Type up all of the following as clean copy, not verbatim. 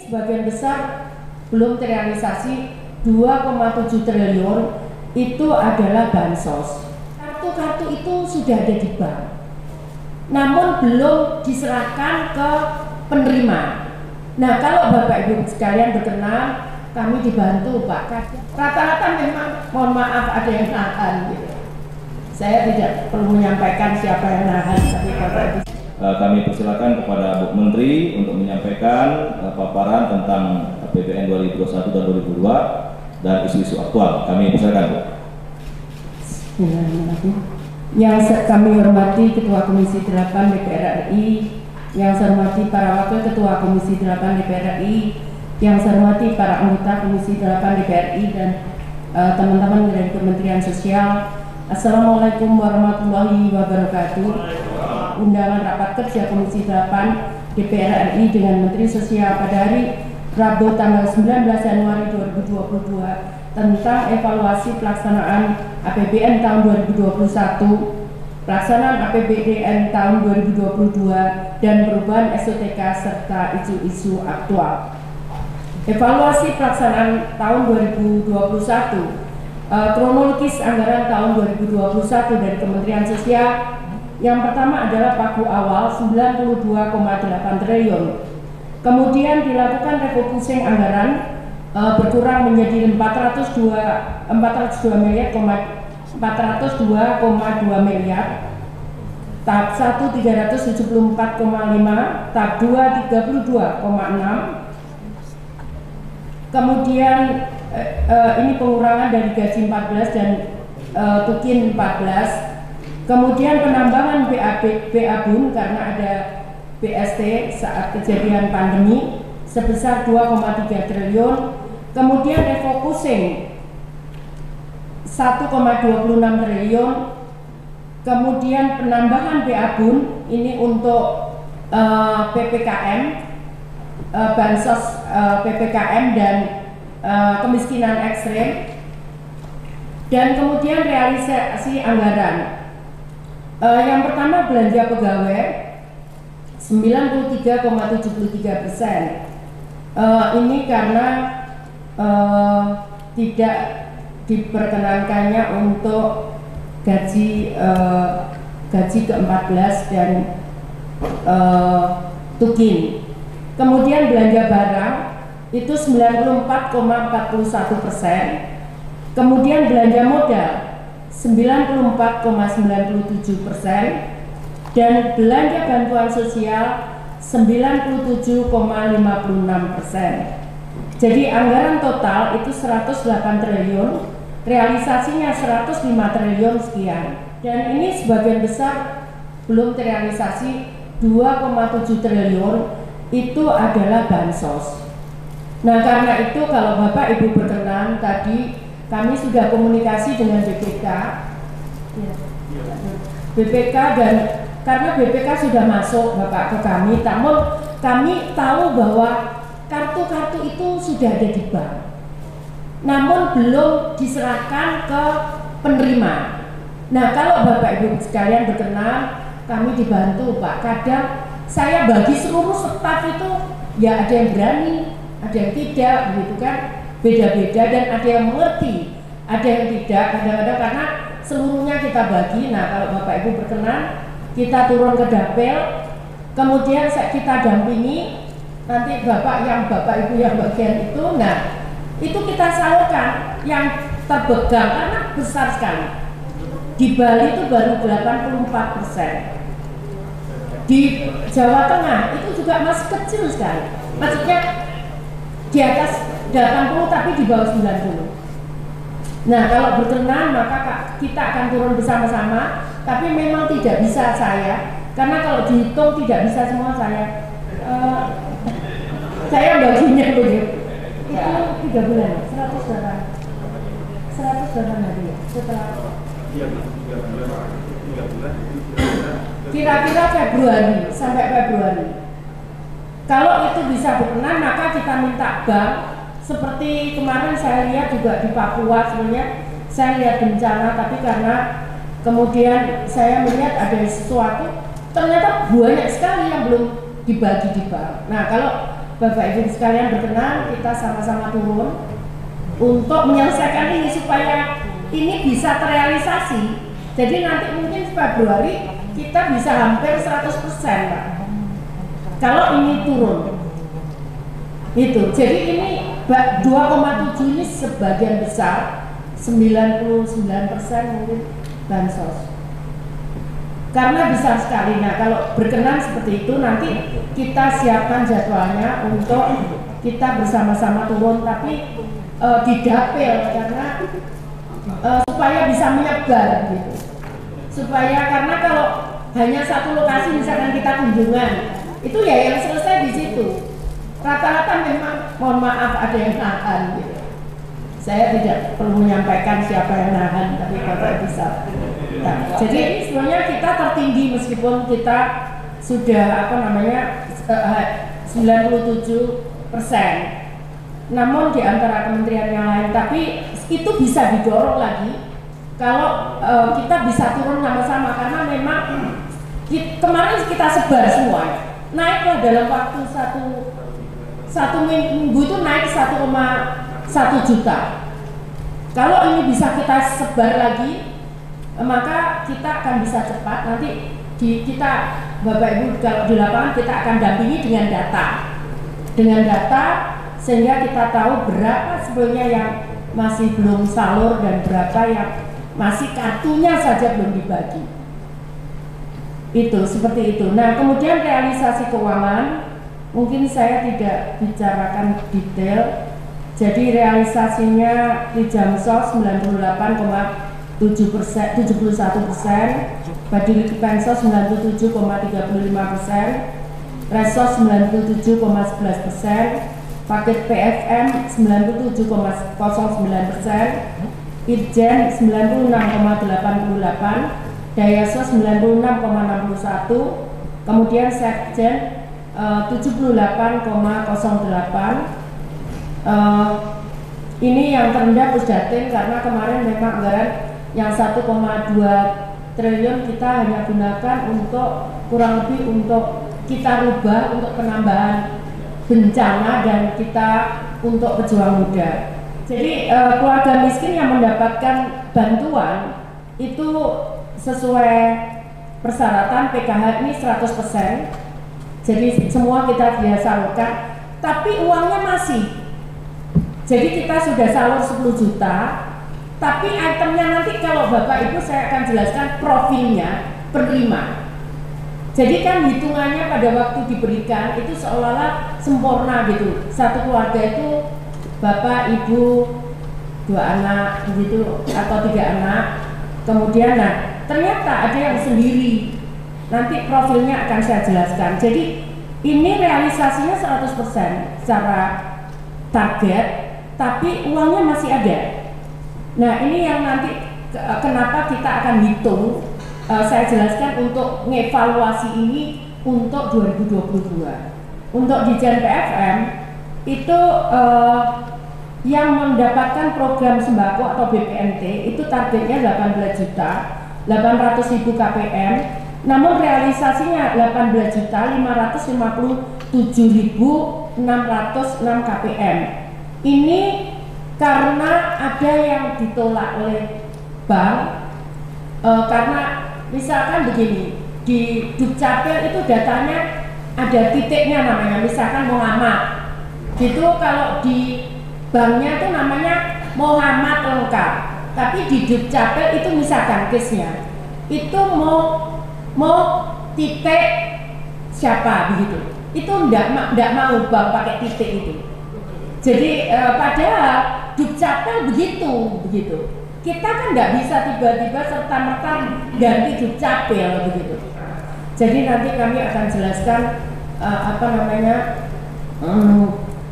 sebagian besar belum terrealisasi 2,7 triliun itu adalah bansos. Kartu-kartu itu sudah ada di bank, namun belum diserahkan ke penerima. Nah, kalau Bapak Ibu sekalian berkenan, kami dibantu Pak. Rata-rata memang, mohon maaf, ada yang nahan gitu. Saya tidak perlu menyampaikan siapa yang nahan, tapi Bapak Ibu. Kami persilakan kepada Bu Menteri untuk menyampaikan paparan tentang APBN 2021 dan 2022 dan isu-isu aktual. Kami persilakan, Bu. Yang kami hormati Ketua Komisi 8 DPR RI, yang saya hormati para Wakil Ketua Komisi 8 DPR RI, yang saya hormati para anggota Komisi 8 DPR RI dan teman-teman dari Kementerian Sosial. Assalamualaikum warahmatullahi wabarakatuh. Undangan rapat kerja Komisi 8 DPR RI dengan Menteri Sosial pada hari Rabu tanggal 19 Januari 2022 tentang evaluasi pelaksanaan APBN tahun 2021, pelaksanaan APBDN tahun 2022, dan perubahan SOTK serta isu-isu aktual. Evaluasi pelaksanaan tahun 2021, kronologis anggaran tahun 2021 dari Kementerian Sosial. Yang pertama adalah pagu awal 92,8 triliun. Kemudian dilakukan refocusing anggaran berkurang menjadi 402,2 miliar. Tahap 1 374,5, tahap 2 32,6. Kemudian ini pengurangan dari gaji 14 dan tukin 14. Kemudian penambahan BABUN karena ada BST saat kejadian pandemi sebesar 2,3 triliun. Kemudian refocusing 1,26 triliun. Kemudian penambahan BABUN ini untuk PPKM, bansos PPKM dan kemiskinan ekstrem. Dan kemudian realisasi anggaran. Yang pertama belanja pegawai 93,73%. Ini karena tidak diperkenankannya untuk gaji ke-14 dan tukin. Kemudian belanja barang itu 94,41%. Kemudian belanja modal 94,97%, dan belanja bantuan sosial 97,56%. Jadi anggaran total itu 108 triliun, realisasinya 105 triliun sekian. Dan ini sebagian besar belum terrealisasi 2,7 triliun itu adalah bansos. Nah, karena itu kalau Bapak Ibu berkenan, tadi kami sudah komunikasi dengan BPK, dan karena BPK sudah masuk Bapak ke kami, namun kami tahu bahwa kartu-kartu itu sudah ada di bank, namun belum diserahkan ke penerima. Nah, kalau Bapak Ibu sekalian berkenan, kami dibantu Pak. Kadang saya bagi seluruh staf itu, ya ada yang berani, ada yang tidak, begitu kan, beda-beda, dan ada yang mengerti, ada yang tidak, kadang-kadang karena seluruhnya kita bagi. Nah, kalau Bapak Ibu berkenan, kita turun ke dapil, kemudian kita dampingi, nanti Bapak Ibu yang bagian itu, nah itu kita salurkan yang terbegang karena besar sekali. Di Bali itu baru 84%. Di Jawa Tengah itu juga masih kecil sekali. Maksudnya di atas 80 tapi di bawah 90. Nah, kalau berkenan maka kita akan turun bersama-sama, tapi memang tidak bisa saya, karena kalau dihitung tidak bisa semua saya. Saya baginya begitu. Itu 3 bulan, 108 hari ya, setelah kira-kira Februari sampai Februari. Kalau itu bisa berkenan, maka kita minta bank. Seperti kemarin saya lihat juga di Papua, sebenarnya saya lihat bencana, tapi karena kemudian saya melihat ada sesuatu, ternyata banyak sekali yang belum dibagi di bank. Nah, kalau Bapak Ibu sekalian berkenan, kita sama-sama turun untuk menyelesaikan ini supaya ini bisa terrealisasi. Jadi nanti mungkin Februari kita bisa hampir 100%, Pak. Kalau ini turun. Itu. Jadi ini 2,7 ini sebagian besar 99% mungkin bansos. Karena besar sekali. Nah, kalau berkenan seperti itu nanti kita siapkan jadwalnya untuk kita bersama-sama turun, tapi didapil karena supaya bisa menyebar gitu. Supaya karena kalau hanya satu lokasi misalkan kita kunjungan, itu ya yang selesai di situ. Rata-rata memang mohon maaf ada yang nahan gitu. Saya tidak perlu menyampaikan siapa yang nahan, tapi Bapak bisa. Nah, jadi sebenarnya kita tertinggi meskipun kita sudah 97%. Namun di antara kementerian yang lain, tapi itu bisa didorong lagi kalau kita bisa turun sama-sama karena memang kemarin kita sebar semua, naiklah dalam waktu satu minggu itu naik 1,1 juta. Kalau ini bisa kita sebar lagi, maka kita akan bisa cepat. Nanti kita Bapak Ibu kalau di lapangan kita akan dampingi dengan data sehingga kita tahu berapa sebenarnya yang masih belum salur dan berapa yang masih kartunya saja belum dibagi. Itu seperti itu. Nah, kemudian realisasi keuangan mungkin saya tidak bicarakan detail. Jadi realisasinya di Jamsos 98,71%, Badilik Pensos 97,35%, Resos 97,11%, Paket PFM 97,09%, Irjen 96,88%, Dayasos 96,61%, kemudian Sekjen 78,08%. Ini yang terendah Pusdatin karena kemarin memang anggaran yang 1,2 triliun kita hanya gunakan untuk kurang lebih untuk kita rubah untuk penambahan bencana dan kita untuk pejuang muda. Jadi keluarga miskin yang mendapatkan bantuan itu sesuai persyaratan PKH ini 100%. Jadi semua kita dia salurkan, tapi uangnya masih. Jadi kita sudah salur 10 juta, tapi itemnya nanti kalau Bapak Ibu saya akan jelaskan profilnya penerima. Jadi kan hitungannya pada waktu diberikan itu seolah-olah sempurna gitu. Satu keluarga itu Bapak, Ibu, 2 anak begitu atau 3 anak. Kemudian ternyata ada yang sendiri. Nanti profilnya akan saya jelaskan. Jadi ini realisasinya 100% secara target. Tapi uangnya masih ada. Nah, ini yang nanti kenapa kita akan hitung, saya jelaskan untuk mengevaluasi ini untuk 2022. Untuk Dijen PFM itu yang mendapatkan program sembako atau BPNT itu targetnya 18.800.000 KPM, namun realisasinya 18.557.606 KPM. Ini karena ada yang ditolak oleh bank, karena misalkan begini, di Dukcapil itu datanya ada titiknya namanya, misalkan Muhammad gitu, kalau di banknya itu namanya Muhammad lengkap, tapi di Dukcapil itu misalkan case-nya itu mau titik siapa begitu, itu enggak mau bank pakai titik itu. Jadi padahal Dukcapil begitu. Kita kan nggak bisa tiba-tiba serta-merta ganti Dukcapil begitu. Jadi nanti kami akan jelaskan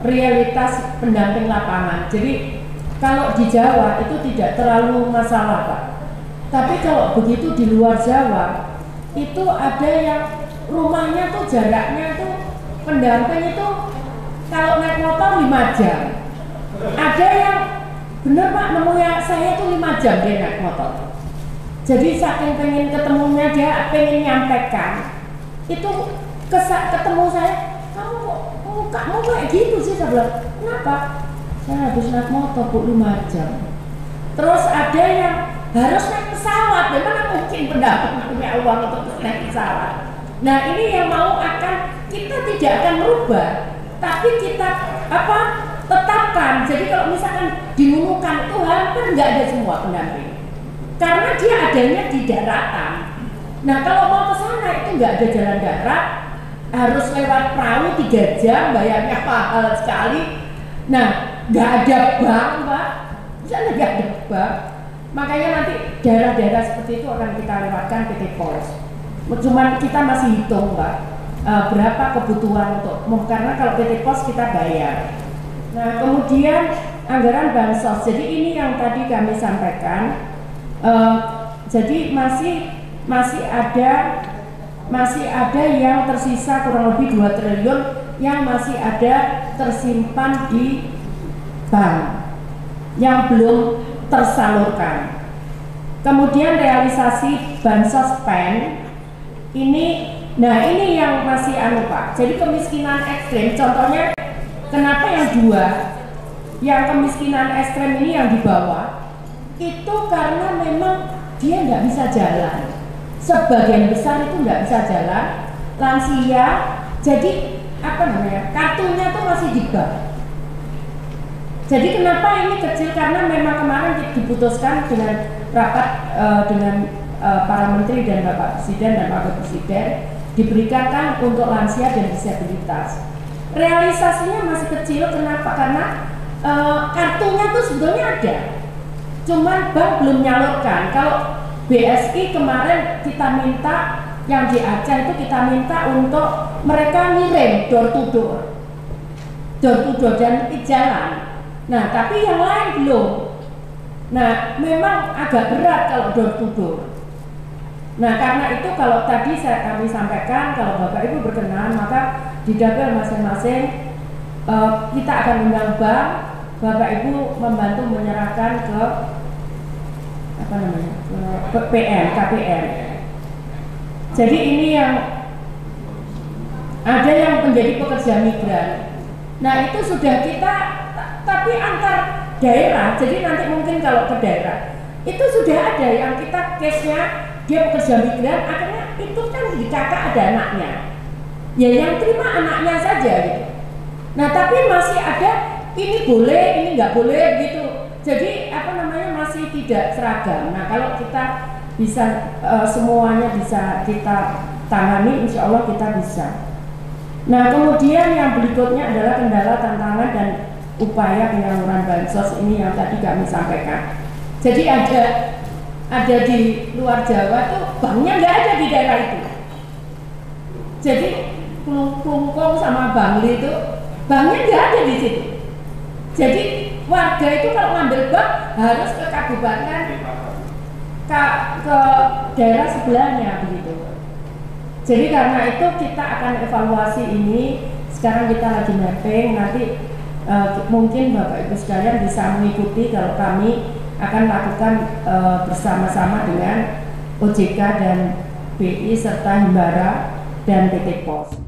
realitas pendamping lapangan. Jadi kalau di Jawa itu tidak terlalu masalah, Pak. Tapi kalau begitu di luar Jawa itu ada yang rumahnya tuh jaraknya tuh pendamping itu kalau naik motor 5 jam. Ada yang bener Pak, nemunya saya tuh 5 jam dia naik motor. Jadi saking pengen ketemunya, dia pengen nyampaikan. Itu ketemu saya, kamu kamu kayak gitu sih? Saya bilang, kenapa? Saya habis naik motor Bu 5 jam. Terus ada yang harus naik pesawat, memang mungkin pendapat punya uang untuk naik pesawat. Nah ini yang mau kita tidak akan merubah, tapi kita tetapkan. Jadi kalau misalkan diumumkan itu hampir nggak ada semua pendamping, karena dia adanya di daratan. Nah kalau mau ke sana itu nggak ada jalan darat, harus lewat perahu 3 jam, bayarnya mahal sekali. Nah nggak ada bank Pak, di sana nggak ada bank. Makanya nanti daerah-daerah seperti itu akan kita lewatkan PT Pos. Cuman kita masih hitung Pak, berapa kebutuhan karena kalau PT Pos kita bayar. Nah kemudian anggaran bansos, jadi ini yang tadi kami sampaikan, jadi masih ada yang tersisa kurang lebih 2 triliun yang masih ada tersimpan di bank yang belum tersalurkan. Kemudian realisasi bansos PEN ini, nah ini yang masih Pak. Jadi kemiskinan ekstrim, contohnya kenapa yang 2, yang kemiskinan ekstrim ini yang di bawah, itu karena memang dia nggak bisa jalan. Sebagian besar itu nggak bisa jalan, lansia, jadi kartunya tuh masih di bank. Jadi kenapa ini kecil? Karena memang kemarin diputuskan dengan rapat dengan para menteri dan Bapak Presiden dan Wakil Presiden, diberikan untuk lansia dan disabilitas. Realisasinya masih kecil, kenapa? Karena kartunya tuh sebetulnya ada, cuman bank belum nyalurkan. Kalau BSI kemarin kita minta, yang di Aceh itu kita minta untuk mereka ngirim door to door dan jalan. Nah tapi yang lain belum. Nah memang agak berat kalau door to door. Nah karena itu kalau tadi kami sampaikan, kalau Bapak Ibu berkenan, maka di dapil masing-masing kita akan undang bank, Bapak Ibu membantu menyerahkan ke KPM. Jadi ini yang ada yang menjadi pekerja migran. Nah itu sudah kita, tapi antar daerah. Jadi nanti mungkin kalau ke daerah itu sudah ada yang kita case-nya dia pekerja migran, akhirnya itu kan di kakak ada anaknya. Ya yang terima anaknya saja gitu. Nah tapi masih ada ini boleh, ini nggak boleh gitu. Jadi masih tidak seragam. Nah kalau kita bisa semuanya bisa kita tangani, insya Allah kita bisa. Nah kemudian yang berikutnya adalah kendala, tantangan dan upaya penyaluran bansos ini yang tadi kami sampaikan. Jadi ada di luar Jawa tuh banknya nggak ada di daerah itu. Jadi Klungkung sama Bangli itu banknya nggak ada di situ. Jadi warga itu kalau ngambil bank harus ke kabupaten, ke daerah sebelahnya begitu. Jadi karena itu kita akan evaluasi ini. Sekarang kita lagi mapping, nanti mungkin Bapak Ibu sekalian bisa mengikuti kalau kami akan lakukan bersama-sama dengan OJK dan BI serta Himbara dan PT Pos.